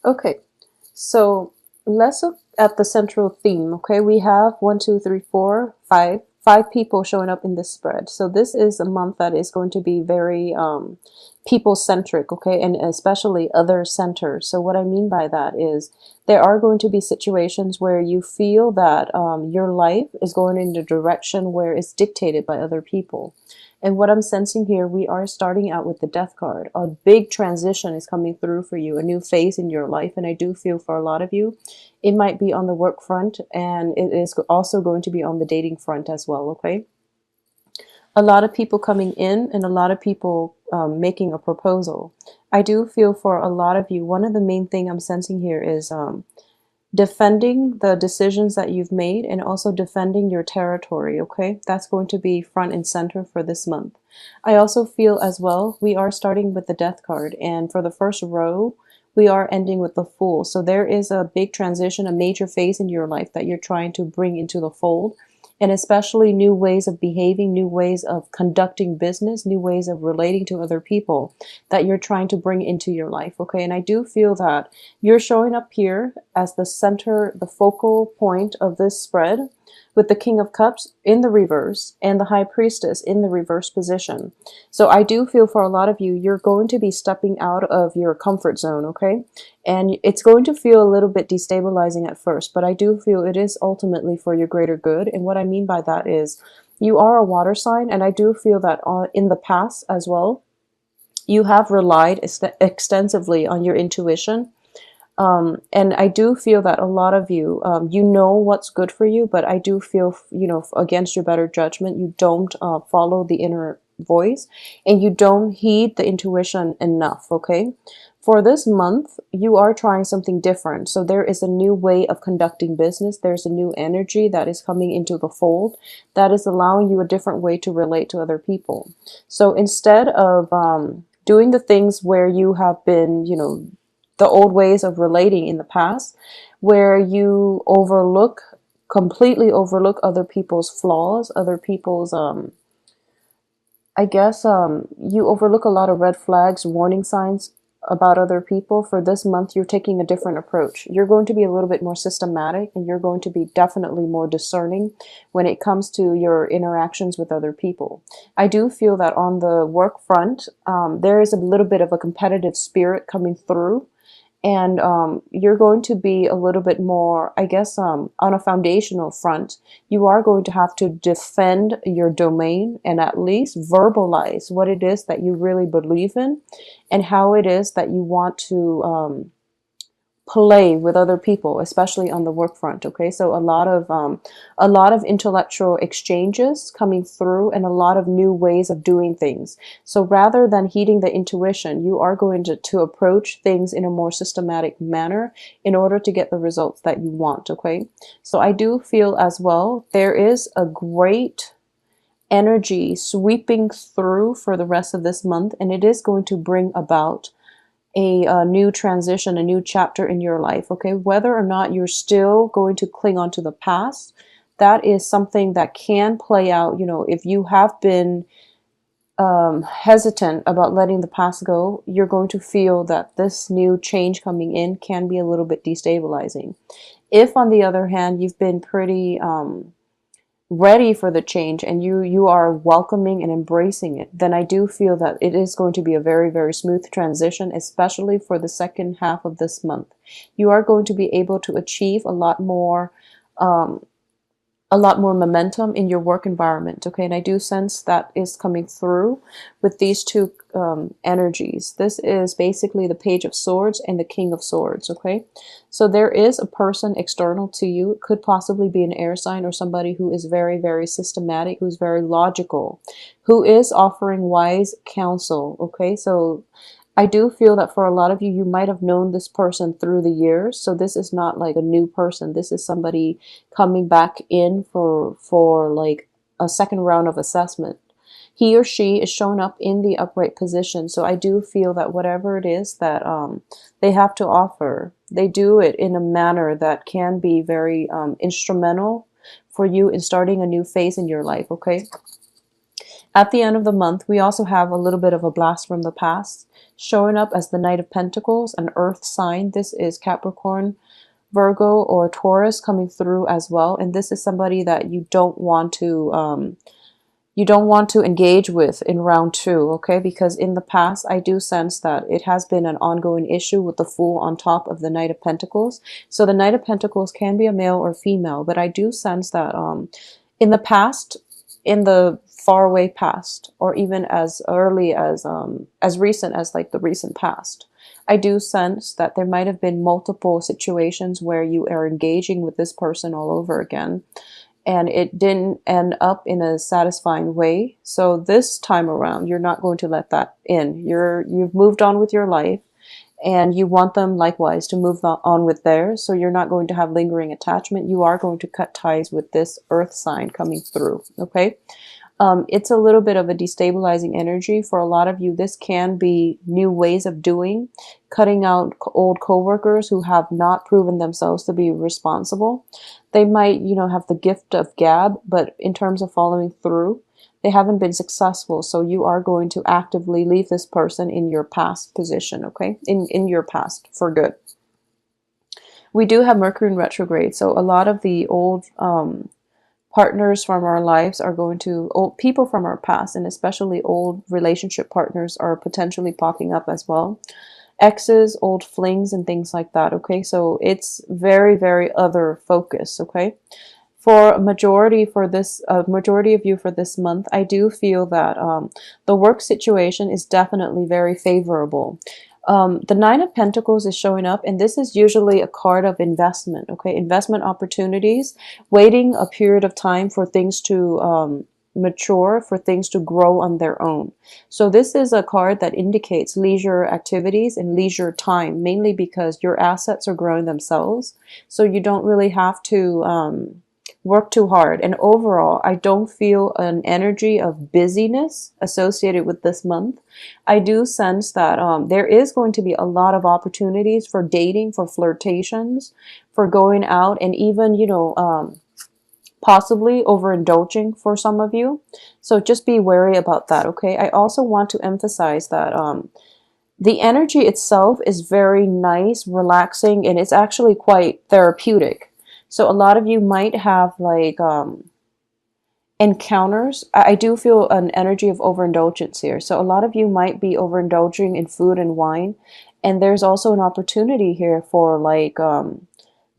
Okay, so let's look at the central theme. Okay, we have one, two, three, four, five people showing up in this spread. So this is a month that is going to be very people centric. Okay, and especially other centered. So what I mean by that is there are going to be situations where you feel that your life is going in the direction where it's dictated by other people. And what I'm sensing here, we are starting out with the death card. A big transition is coming through for you, a new phase in your life. And I do feel for a lot of you, it might be on the work front and it is also going to be on the dating front as well, okay? A lot of people coming in and a lot of people making a proposal. I do feel for a lot of you, one of the main thing I'm sensing here is defending the decisions that you've made and also defending your territory, okay? That's going to be front and center for this month. I also feel as well, we are starting with the death card, and for the first row, we are ending with the Fool. So there is a big transition, a major phase in your life that you're trying to bring into the fold, and especially new ways of behaving, new ways of conducting business, new ways of relating to other people that you're trying to bring into your life, okay? And I do feel that you're showing up here as the center, the focal point of this spread with the King of Cups in the reverse and the High Priestess in the reverse position. So I do feel for a lot of you, you're going to be stepping out of your comfort zone, okay? And it's going to feel a little bit destabilizing at first, but I do feel it is ultimately for your greater good. And what I mean by that is you are a water sign, and I do feel that in the past as well, you have relied extensively on your intuition. And I do feel that a lot of you, you know what's good for you, but I do feel, you know, against your better judgment, you don't follow the inner voice and you don't heed the intuition enough, okay? For this month, you are trying something different. So there is a new way of conducting business. There's a new energy that is coming into the fold that is allowing you a different way to relate to other people. So instead of doing the things where you have been, you know, the old ways of relating in the past, where you completely overlook other people's flaws, other people's, I guess, you overlook a lot of red flags, warning signs about other people. For this month, you're taking a different approach. You're going to be a little bit more systematic and you're going to be definitely more discerning when it comes to your interactions with other people. I do feel that on the work front, there is a little bit of a competitive spirit coming through, and you're going to be a little bit more, I guess, on a foundational front. You are going to have to defend your domain and at least verbalize what it is that you really believe in and how it is that you want to play with other people, especially on the work front. Okay, so a lot of intellectual exchanges coming through and a lot of new ways of doing things. So rather than heeding the intuition, you are going to approach things in a more systematic manner in order to get the results that you want. Okay, so I do feel as well there is a great energy sweeping through for the rest of this month, and it is going to bring about a new transition, a new chapter in your life, okay? Whether or not you're still going to cling on to the past, that is something that can play out. You know, if you have been hesitant about letting the past go, you're going to feel that this new change coming in can be a little bit destabilizing. If, on the other hand, you've been pretty ready for the change and you are welcoming and embracing it, then I do feel that it is going to be a very, very smooth transition, especially for the second half of this month. You are going to be able to achieve um, a lot more momentum in your work environment, okay? And I do sense that is coming through with these two energies. This is basically the Page of Swords and the King of Swords, okay? So there is a person external to you. It could possibly be an air sign or somebody who is very, very systematic, who's very logical, who is offering wise counsel, okay? So I do feel that for a lot of you, you might have known this person through the years. So this is not like a new person. This is somebody coming back in for like a second round of assessment. He or she is shown up in the upright position. So I do feel that whatever it is that they have to offer, they do it in a manner that can be very instrumental for you in starting a new phase in your life, okay? At the end of the month, we also have a little bit of a blast from the past. showing up as the Knight of Pentacles, an earth sign. This is Capricorn, Virgo, or Taurus coming through as well. And this is somebody that you don't want to engage with in round 2, okay? Because in the past, I do sense that it has been an ongoing issue with the Fool on top of the Knight of Pentacles. So the Knight of Pentacles can be a male or female, but I do sense that in the past, in the faraway past, or even as early as recent as like the recent past, I do sense that there might have been multiple situations where you are engaging with this person all over again, and it didn't end up in a satisfying way. So this time around, you're not going to let that in. You've moved on with your life, and you want them likewise to move on with theirs. So you're not going to have lingering attachment. You are going to cut ties with this earth sign coming through, okay? It's a little bit of a destabilizing energy for a lot of you. This can be new ways of doing, cutting out old coworkers who have not proven themselves to be responsible. They might, have the gift of gab, but in terms of following through, they haven't been successful. So you are going to actively leave this person in your past position, okay? In your past for good. We do have Mercury in retrograde, so a lot of the old partners from our lives are going to, old people from our past, and especially old relationship partners are potentially popping up as well. Exes, old flings, and things like that, okay? So it's very, very other focus, okay? For a majority of you for this month, I do feel that the work situation is definitely very favorable. The Nine of Pentacles is showing up, and this is usually a card of investment, okay? Investment opportunities, waiting a period of time for things to mature, for things to grow on their own. So this is a card that indicates leisure activities and leisure time, mainly because your assets are growing themselves. So you don't really have to work too hard. And overall, I don't feel an energy of busyness associated with this month. I do sense that there is going to be a lot of opportunities for dating, for flirtations, for going out, and even, possibly overindulging for some of you. So just be wary about that, okay? I also want to emphasize that the energy itself is very nice, relaxing, and it's actually quite therapeutic. So a lot of you might have like encounters. I do feel an energy of overindulgence here. So a lot of you might be overindulging in food and wine. And there's also an opportunity here for like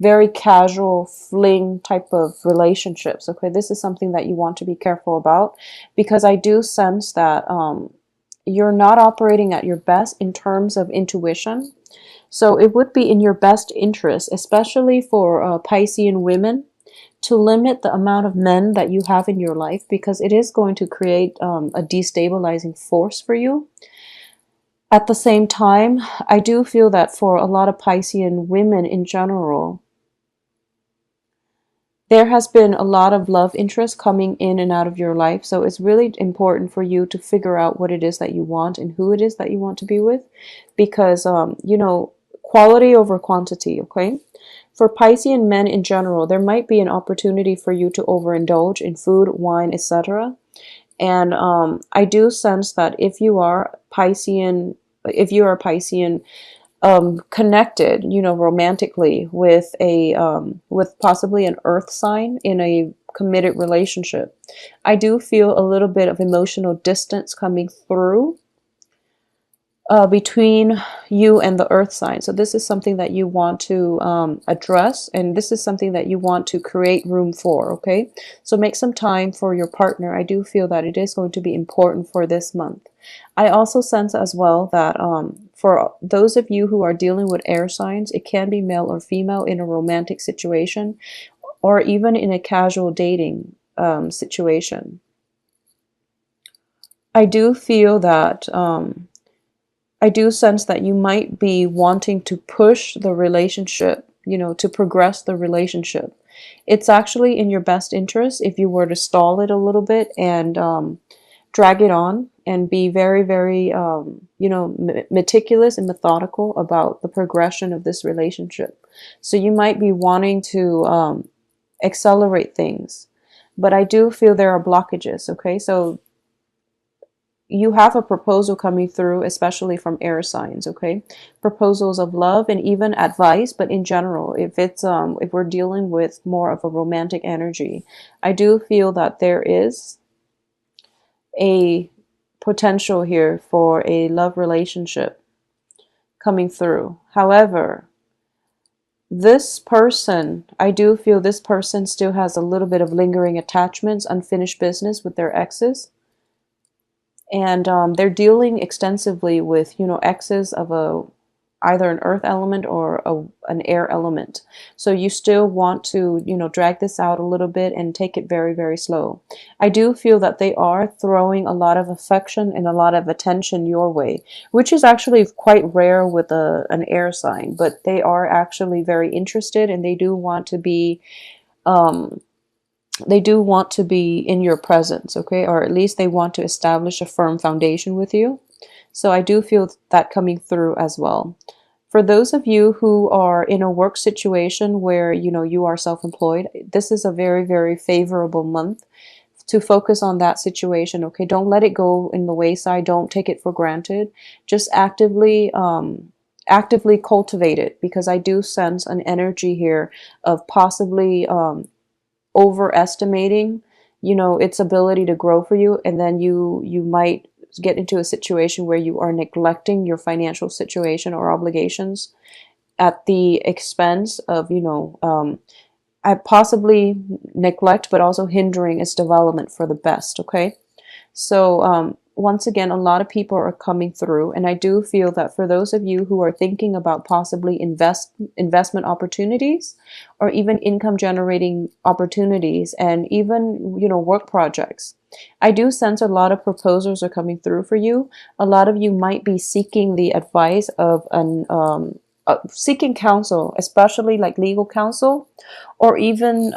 very casual fling type of relationships. Okay, this is something that you want to be careful about, because I do sense that you're not operating at your best in terms of intuition. So it would be in your best interest, especially for Piscean women, to limit the amount of men that you have in your life, because it is going to create a destabilizing force for you. At the same time, I do feel that for a lot of Piscean women in general, there has been a lot of love interest coming in and out of your life. So it's really important for you to figure out what it is that you want and who it is that you want to be with, because, quality over quantity, okay? For Piscean men in general, there might be an opportunity for you to overindulge in food, wine, etc. And I do sense that if you are Piscean, connected, romantically with with possibly an earth sign in a committed relationship, I do feel a little bit of emotional distance coming through between you and the earth sign. So this is something that you want to address, and this is something that you want to create room for, okay? So make some time for your partner. I do feel that it is going to be important for this month. I also sense as well that for those of you who are dealing with air signs, it can be male or female in a romantic situation, or even in a casual dating situation. I do feel that I do sense that you might be wanting to push the relationship, to progress the relationship. It's actually in your best interest if you were to stall it a little bit and drag it on and be very, very, meticulous and methodical about the progression of this relationship. So you might be wanting to accelerate things, but I do feel there are blockages, okay? So you have a proposal coming through, especially from air signs, okay? Proposals of love and even advice, but in general, if it's if we're dealing with more of a romantic energy, I do feel that there is a potential here for a love relationship coming through. However, this person, I do feel this person still has a little bit of lingering attachments, unfinished business with their exes. And they're dealing extensively with, you know, exes of a either an earth element or an air element. So you still want to, you know, drag this out a little bit and take it very, very slow. I do feel that they are throwing a lot of affection and a lot of attention your way, which is actually quite rare with an air sign, but they are actually very interested, and um, they do want to be in your presence, okay? Or at least they want to establish a firm foundation with you. So I do feel that coming through as well. For those of you who are in a work situation where, you know, you are self-employed, this is a very, very favorable month to focus on that situation, okay? Don't let it go in the wayside. Don't take it for granted. Just actively cultivate it, because I do sense an energy here of possibly overestimating, you know, its ability to grow for you, and then you might get into a situation where you are neglecting your financial situation or obligations at the expense of, you know, I possibly neglect, but also hindering its development for the best, okay? So once again, a lot of people are coming through, and I do feel that for those of you who are thinking about possibly investment opportunities, or even income generating opportunities, and even, you know, work projects, I do sense a lot of proposals are coming through for you. A lot of you might be seeking the advice of an seeking counsel, especially like legal counsel, or even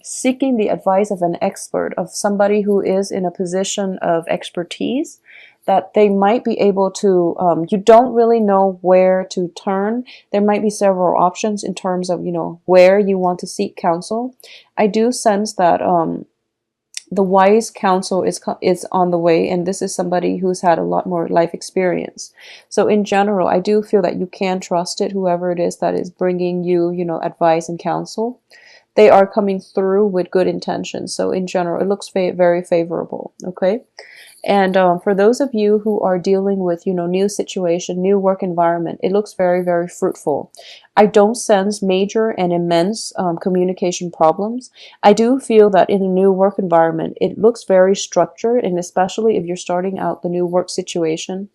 seeking the advice of an expert, of somebody who is in a position of expertise, that they might be able to, you don't really know where to turn. There might be several options in terms of, you know, where you want to seek counsel. I do sense that the wise counsel is on the way, and this is somebody who's had a lot more life experience. So in general, I do feel that you can trust it, whoever it is that is bringing you, you know, advice and counsel. They are coming through with good intentions. So in general, it looks very favorable, okay? And for those of you who are dealing with, you know, new situation, new work environment, it looks very fruitful. I don't sense major and immense communication problems. I do feel that in a new work environment, it looks very structured, and especially if you're starting out the new work situation,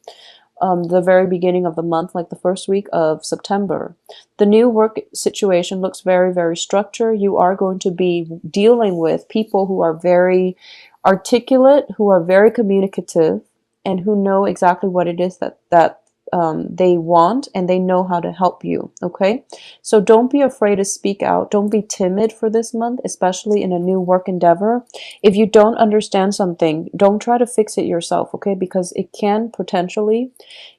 the very beginning of the month, like the first week of September. The new work situation looks very structured. You are going to be dealing with people who are very articulate, who are very communicative, and who know exactly what it is that they want, and they know how to help you, okay? So don't be afraid to speak out. Don't be timid for this month, especially in a new work endeavor. If you don't understand something, don't try to fix it yourself, okay? Because it can potentially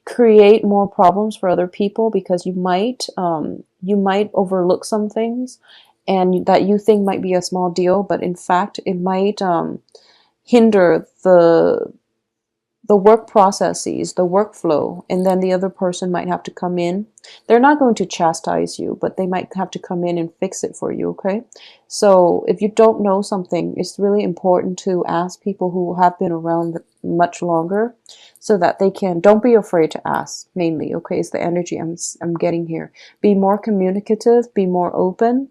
create more problems for other people, because you might overlook some things, and that you think might be a small deal, but in fact it might hinder the work processes, the workflow, and then the other person might have to come in. They're not going to chastise you, but they might have to come in and fix it for you, okay? So if you don't know something, it's really important to ask people who have been around much longer, so that they can, don't be afraid to ask, mainly, okay? It's the energy I'm getting here. Be more communicative, be more open,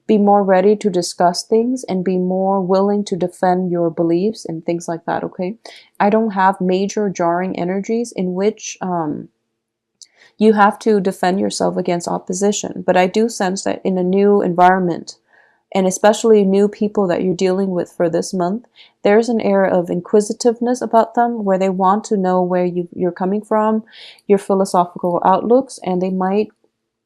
be more ready to discuss things, and be more willing to defend your beliefs and things like that, okay? I don't have major jarring energies in which you have to defend yourself against opposition, but I do sense that in a new environment, and especially new people that you're dealing with for this month, there's an air of inquisitiveness about them, where they want to know where you're coming from, your philosophical outlooks, and they might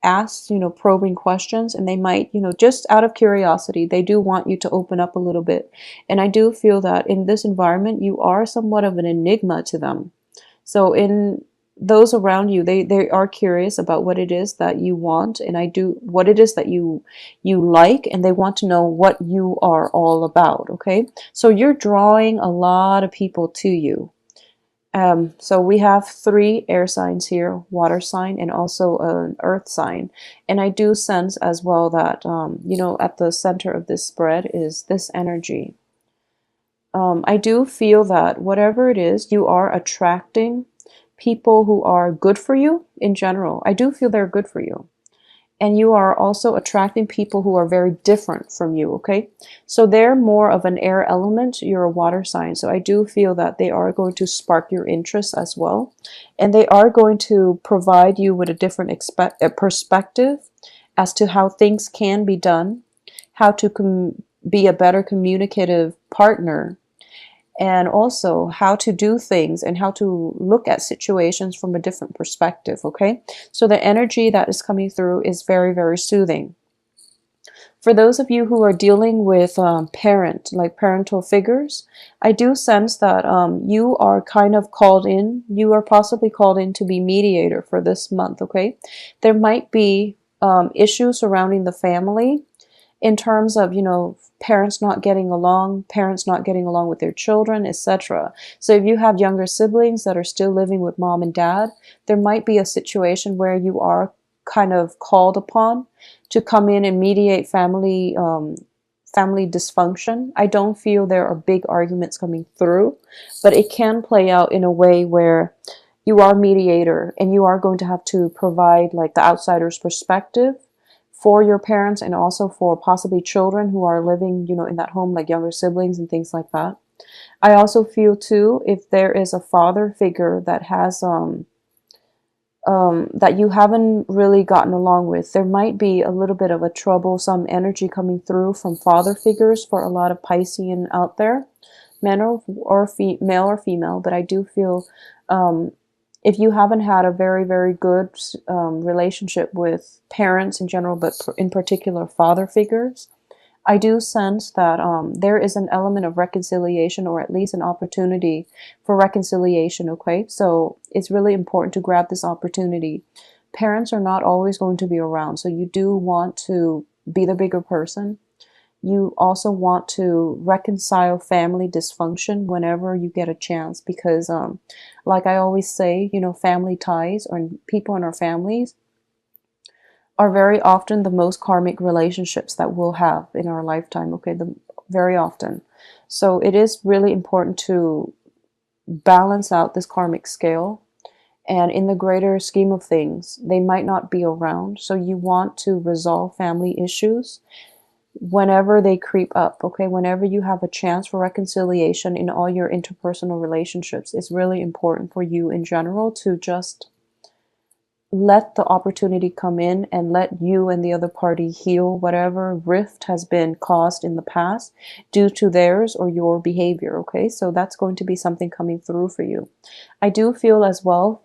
ask, you know, probing questions, and they might, you know, just out of curiosity, they do want you to open up a little bit. And I do feel that in this environment, you are somewhat of an enigma to them. So in those around you, they are curious about what it is that you want, and what it is that you like, and they want to know what you are all about, okay? So you're drawing a lot of people to you. So we have 3 air signs here, water sign and also an earth sign. And I do sense as well that, you know, at the center of this spread is this energy. I do feel that whatever it is, you are attracting people who are good for you in general. I do feel they're good for you. And you are also attracting people who are very different from you, okay? So they're more of an air element, you're a water sign. So I do feel that they are going to spark your interest as well. And they are going to provide you with a different perspective as to how things can be done, how to be a better communicative partner, and also how to do things and how to look at situations from a different perspective, okay? So the energy that is coming through is very, very soothing. For those of you who are dealing with like parental figures, I do sense that you are kind of called in, you are possibly called in to be mediator for this month, okay? There might be issues surrounding the family in terms of, you know, parents not getting along with their children, etc. So if you have younger siblings that are still living with mom and dad, there might be a situation where you are kind of called upon to come in and mediate family dysfunction. I don't feel there are big arguments coming through, but it can play out in a way where you are mediator and you are going to have to provide like the outsider's perspective for your parents and also for possibly children who are living, you know, in that home, like younger siblings and things like that. I also feel too, if there is a father figure that has that you haven't really gotten along with, there might be a little bit of a troublesome energy coming through from father figures for a lot of Piscean out there, male or female. But I do feel if you haven't had a very, very good relationship with parents in general, but in particular father figures, I do sense that there is an element of reconciliation, or at least an opportunity for reconciliation, okay? So it's really important to grab this opportunity. Parents are not always going to be around, so you do want to be the bigger person. You also want to reconcile family dysfunction whenever you get a chance, because like I always say, you know, family ties or people in our families are very often the most karmic relationships that we'll have in our lifetime, okay? Very often. So it is really important to balance out this karmic scale. And in the greater scheme of things, they might not be around. So you want to resolve family issues whenever they creep up, okay? Whenever you have a chance for reconciliation in all your interpersonal relationships, it's really important for you in general to just let the opportunity come in and let you and the other party heal whatever rift has been caused in the past due to theirs or your behavior, okay? So that's going to be something coming through for you. I do feel as well,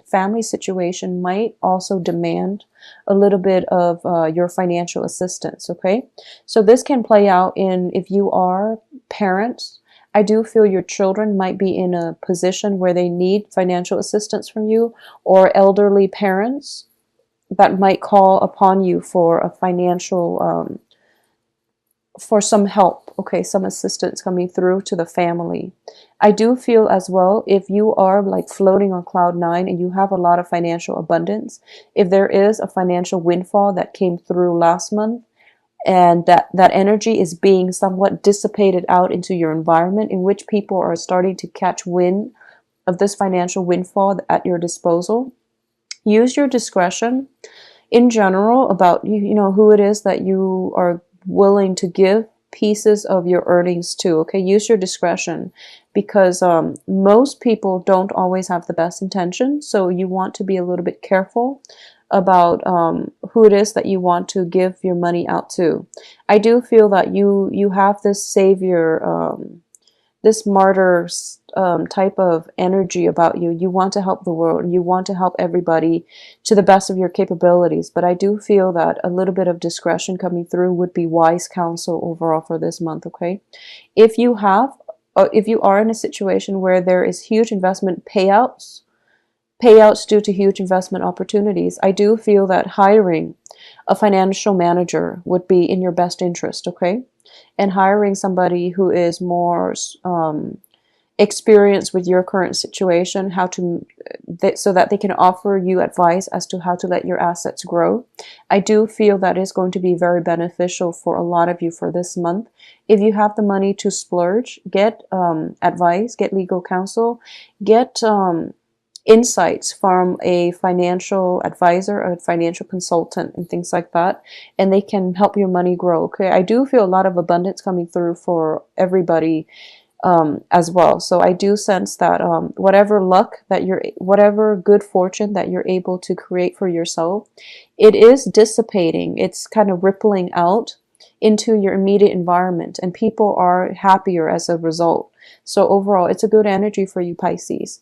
family situation might also demand a little bit of your financial assistance, okay? So this can play out in, if you are parents, I do feel your children might be in a position where they need financial assistance from you, or elderly parents that might call upon you for a financial, for some help, okay, some assistance coming through to the family. I do feel as well, if you are like floating on cloud 9 and you have a lot of financial abundance, if there is a financial windfall that came through last month, and that energy is being somewhat dissipated out into your environment, in which people are starting to catch wind of this financial windfall at your disposal. Use your discretion in general about you know who it is that you are willing to give pieces of your earnings to, okay? Use your discretion, because most people don't always have the best intentions, so you want to be a little bit careful about who it is that you want to give your money out to. I do feel that you have this savior, this martyr type of energy about you. You want to help the world. You want to help everybody to the best of your capabilities. But I do feel that a little bit of discretion coming through would be wise counsel overall for this month, okay? If you are in a situation where there is huge investment payouts due to huge investment opportunities, I do feel that hiring a financial manager would be in your best interest, okay? And hiring somebody who is more experience with your current situation, how to so that they can offer you advice as to how to let your assets grow. I do feel that is going to be very beneficial for a lot of you for this month. If you have the money to splurge, get advice, get legal counsel, get insights from a financial advisor, a financial consultant, and things like that, and they can help your money grow. Okay, I do feel a lot of abundance coming through for everybody as well. So I do sense that whatever luck that whatever good fortune that you're able to create for yourself, it is dissipating. It's kind of rippling out into your immediate environment, and people are happier as a result. So overall, it's a good energy for you, Pisces.